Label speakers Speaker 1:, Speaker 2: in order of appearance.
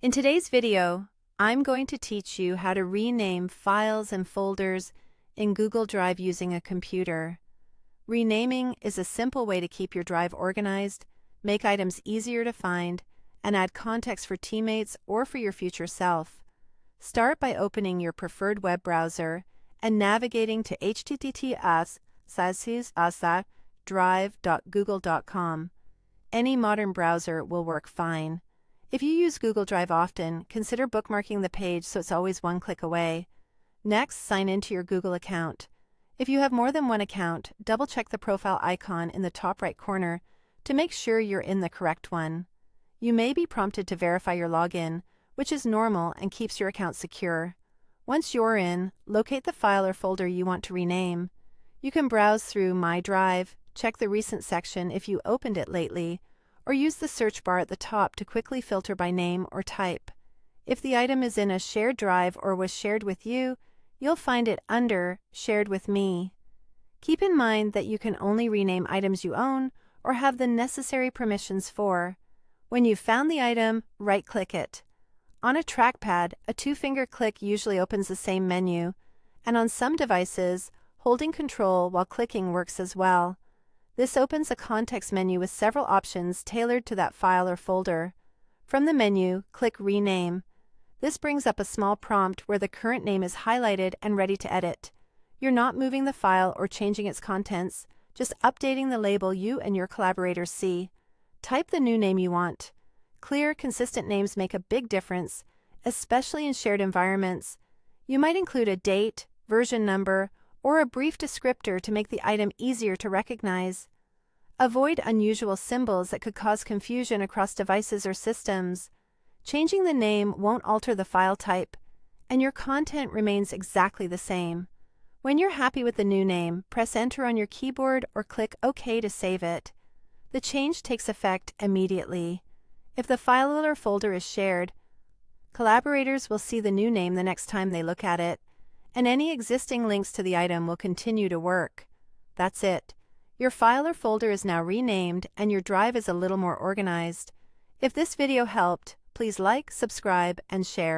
Speaker 1: In today's video, I'm going to teach you how to rename files and folders in Google Drive using a computer. Renaming is a simple way to keep your drive organized, make items easier to find, and add context for teammates or for your future self. Start by opening your preferred web browser and navigating to https://drive.google.com. Any modern browser will work fine. If you use Google Drive often, consider bookmarking the page so it's always one click away. Next, sign into your Google account. If you have more than one account, double-check the profile icon in the top right corner to make sure you're in the correct one. You may be prompted to verify your login, which is normal and keeps your account secure. Once you're in, locate the file or folder you want to rename. You can browse through My Drive, check the Recent section if you opened it lately, or use the search bar at the top to quickly filter by name or type. If the item is in a shared drive or was shared with you, you'll find it under Shared with Me. Keep in mind that you can only rename items you own or have the necessary permissions for. When you've found the item, right-click it. On a trackpad, a two-finger click usually opens the same menu, and on some devices, holding Control while clicking works as well. This opens a context menu with several options tailored to that file or folder. From the menu, click Rename. This brings up a small prompt where the current name is highlighted and ready to edit. You're not moving the file or changing its contents, just updating the label you and your collaborators see. Type the new name you want. Clear, consistent names make a big difference, especially in shared environments. You might include a date, version number, or a brief descriptor to make the item easier to recognize. Avoid unusual symbols that could cause confusion across devices or systems. Changing the name won't alter the file type, and your content remains exactly the same. When you're happy with the new name, press Enter on your keyboard or click OK to save it. The change takes effect immediately. If the file or folder is shared, collaborators will see the new name the next time they look at it, and any existing links to the item will continue to work. That's it. Your file or folder is now renamed and your drive is a little more organized. If this video helped, please like, subscribe, and share.